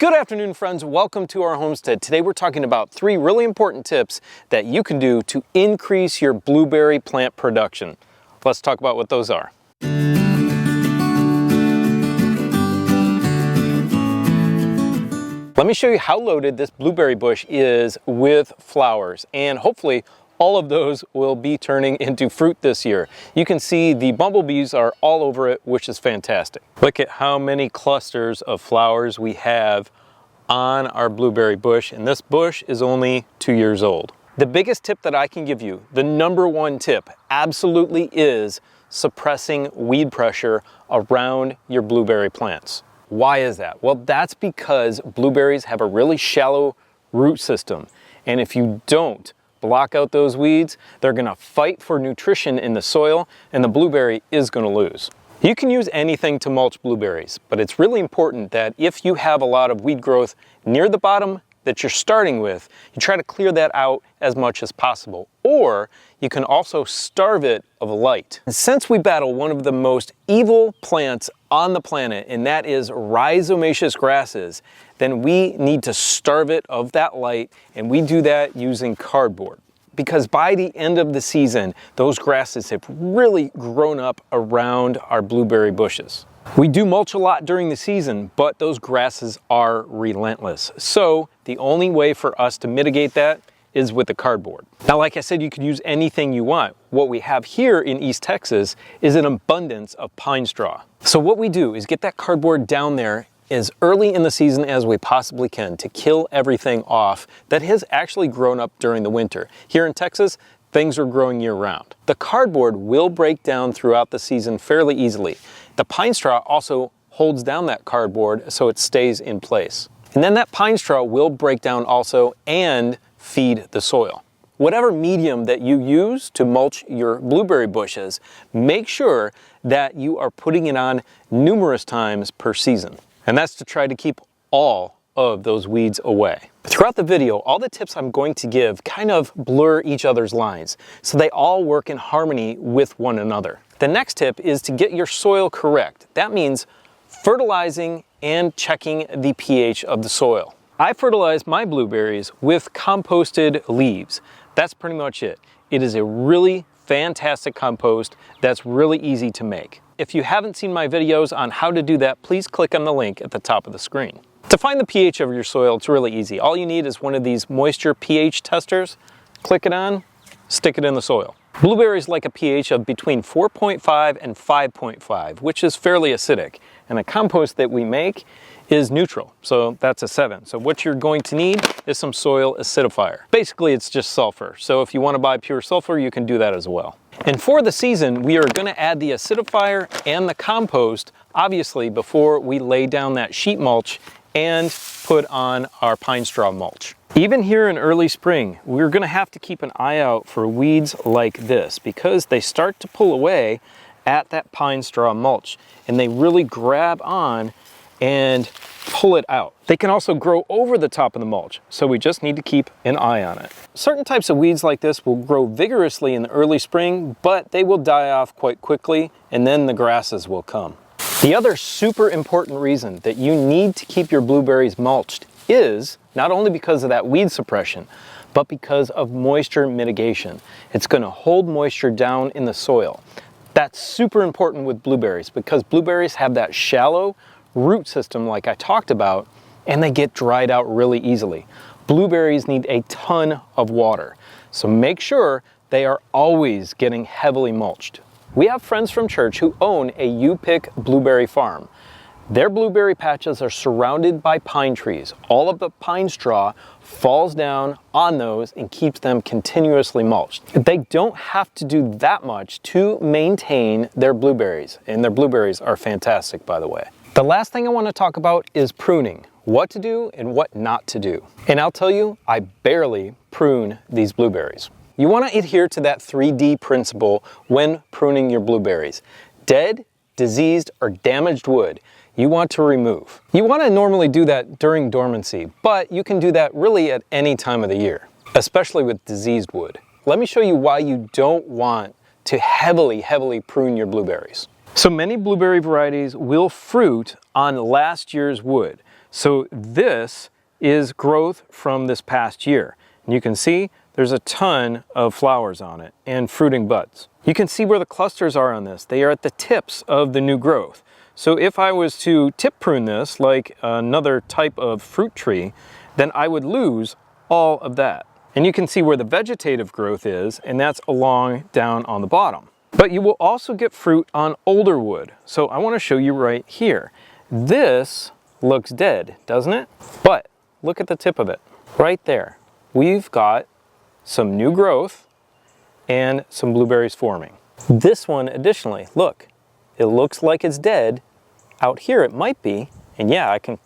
Good afternoon, friends. Welcome to our homestead. Today we're talking about 3 really important tips that you can do to increase your blueberry plant production. Let's talk about what those are. Let me show you how loaded this blueberry bush is with flowers, and hopefully all of those will be turning into fruit this year. You can see the bumblebees are all over it, which is fantastic. Look at how many clusters of flowers we have on our blueberry bush, and this bush is only 2 years old. The biggest tip that I can give you, the #1 tip, absolutely is suppressing weed pressure around your blueberry plants. Why is that? Well, that's because blueberries have a really shallow root system, and if you don't block out those weeds, they're gonna fight for nutrition in the soil, and the blueberry is gonna lose. You can use anything to mulch blueberries, but it's really important that if you have a lot of weed growth near the bottom that you're starting with, you try to clear that out as much as possible. Or you can also starve it of light. And since we battle one of the most evil plants on the planet, and that is rhizomaceous grasses, then we need to starve it of that light, and we do that using cardboard. Because by the end of the season, those grasses have really grown up around our blueberry bushes. We do mulch a lot during the season, but those grasses are relentless. So the only way for us to mitigate that is with the cardboard. Now, like I said, you could use anything you want. What we have here in East Texas is an abundance of pine straw. So what we do is get that cardboard down there as early in the season as we possibly can to kill everything off that has actually grown up during the winter. Here in Texas, things are growing year-round. The cardboard will break down throughout the season fairly easily. The pine straw also holds down that cardboard so it stays in place. And then that pine straw will break down also and feed the soil. Whatever medium that you use to mulch your blueberry bushes, make sure that you are putting it on numerous times per season. And that's to try to keep all of those weeds away. Throughout the video, all the tips I'm going to give kind of blur each other's lines, so they all work in harmony with one another. The next tip is to get your soil correct. That means fertilizing and checking the pH of the soil. I fertilize my blueberries with composted leaves. That's pretty much it. It is a really fantastic compost that's really easy to make. If you haven't seen my videos on how to do that, please click on the link at the top of the screen. To find the pH of your soil, it's really easy. All you need is one of these moisture pH testers. Click it on, stick it in the soil. Blueberries like a pH of between 4.5 and 5.5, which is fairly acidic. And the compost that we make is neutral, so that's a 7. So what you're going to need is some soil acidifier. Basically, it's just sulfur. So if you want to buy pure sulfur, you can do that as well. And for the season, we are going to add the acidifier and the compost, obviously, before we lay down that sheet mulch and put on our pine straw mulch. Even here in early spring, we're going to have to keep an eye out for weeds like this because they start to pull away at that pine straw mulch, and they really grab on and pull it out. They can also grow over the top of the mulch, so we just need to keep an eye on it. Certain types of weeds like this will grow vigorously in the early spring, but they will die off quite quickly, and then the grasses will come. The other super important reason that you need to keep your blueberries mulched is not only because of that weed suppression, but because of moisture mitigation. It's going to hold moisture down in the soil. That's super important with blueberries because blueberries have that shallow root system like I talked about, and they get dried out really easily. Blueberries need a ton of water, so make sure they are always getting heavily mulched. We have friends from church who own a U-pick blueberry farm. Their blueberry patches are surrounded by pine trees. All of the pine straw falls down on those and keeps them continuously mulched. They don't have to do that much to maintain their blueberries, and their blueberries are fantastic, by the way. The last thing I want to talk about is pruning. What to do and what not to do. And I'll tell you, I barely prune these blueberries. You want to adhere to that 3D principle when pruning your blueberries. Dead, diseased, or damaged wood you want to remove. You want to normally do that during dormancy, but you can do that really at any time of the year, especially with diseased wood. Let me show you why you don't want to heavily prune your blueberries. So many blueberry varieties will fruit on last year's wood. So this is growth from this past year. And you can see there's a ton of flowers on it and fruiting buds. You can see where the clusters are on this. They are at the tips of the new growth. So if I was to tip prune this like another type of fruit tree, then I would lose all of that. And you can see where the vegetative growth is, and that's along down on the bottom. But you will also get fruit on older wood. So I want to show you right here. This looks dead, doesn't it? But look at the tip of it. Right there. We've got some new growth and some blueberries forming. This one additionally, look, it looks like it's dead. Out here it might be, and yeah, I can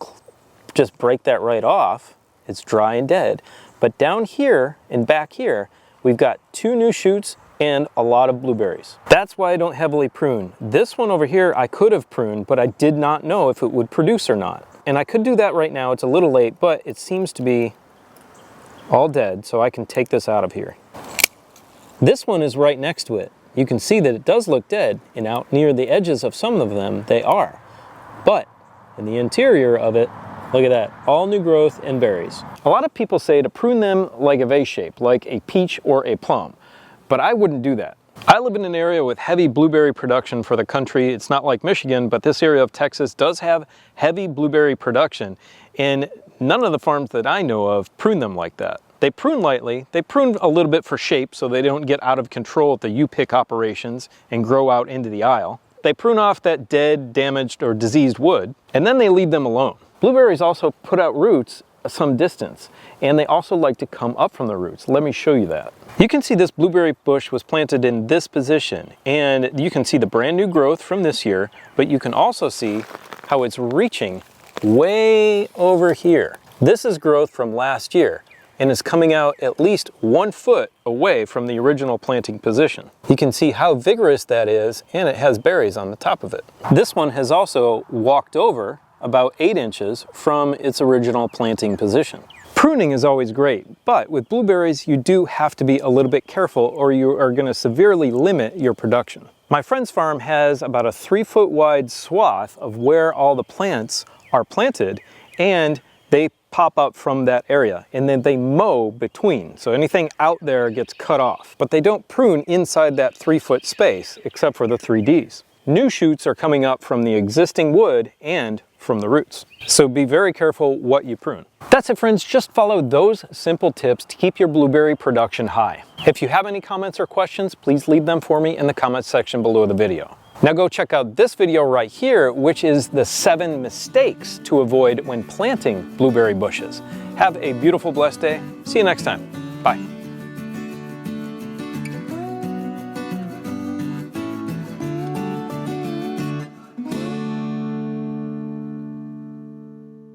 just break that right off. It's dry and dead. But down here and back here, we've got 2 new shoots and a lot of blueberries. That's why I don't heavily prune. This one over here I could have pruned, but I did not know if it would produce or not. And I could do that right now. It's a little late, but it seems to be all dead, so I can take this out of here. This one is right next to it. You can see that it does look dead, and out near the edges of some of them, they are. But in the interior of it, look at that, all new growth and berries. A lot of people say to prune them like a vase shape, like a peach or a plum, but I wouldn't do that. I live in an area with heavy blueberry production for the country. It's not like Michigan, but this area of Texas does have heavy blueberry production, and none of the farms that I know of prune them like that. They prune lightly. They prune a little bit for shape so they don't get out of control at the U-pick operations and grow out into the aisle. They prune off that dead, damaged, or diseased wood, and then they leave them alone. Blueberries also put out roots some distance, and they also like to come up from the roots. Let me show you that. You can see this blueberry bush was planted in this position, and you can see the brand new growth from this year, but you can also see how it's reaching way over here. This is growth from last year, and is coming out at least 1 foot away from the original planting position. You can see how vigorous that is, and it has berries on the top of it. This one has also walked over about 8 inches from its original planting position. Pruning is always great, but with blueberries you do have to be a little bit careful or you are going to severely limit your production. My friend's farm has about a 3-foot wide swath of where all the plants are planted, and they pop up from that area, and then they mow between. So anything out there gets cut off, but they don't prune inside that 3-foot space except for the 3Ds. New shoots are coming up from the existing wood and from the roots. So be very careful what you prune. That's it, friends. Just follow those simple tips to keep your blueberry production high. If you have any comments or questions, please leave them for me in the comments section below the video. Now go check out this video right here, which is the 7 mistakes to avoid when planting blueberry bushes. Have a beautiful, blessed day. See you next time. Bye.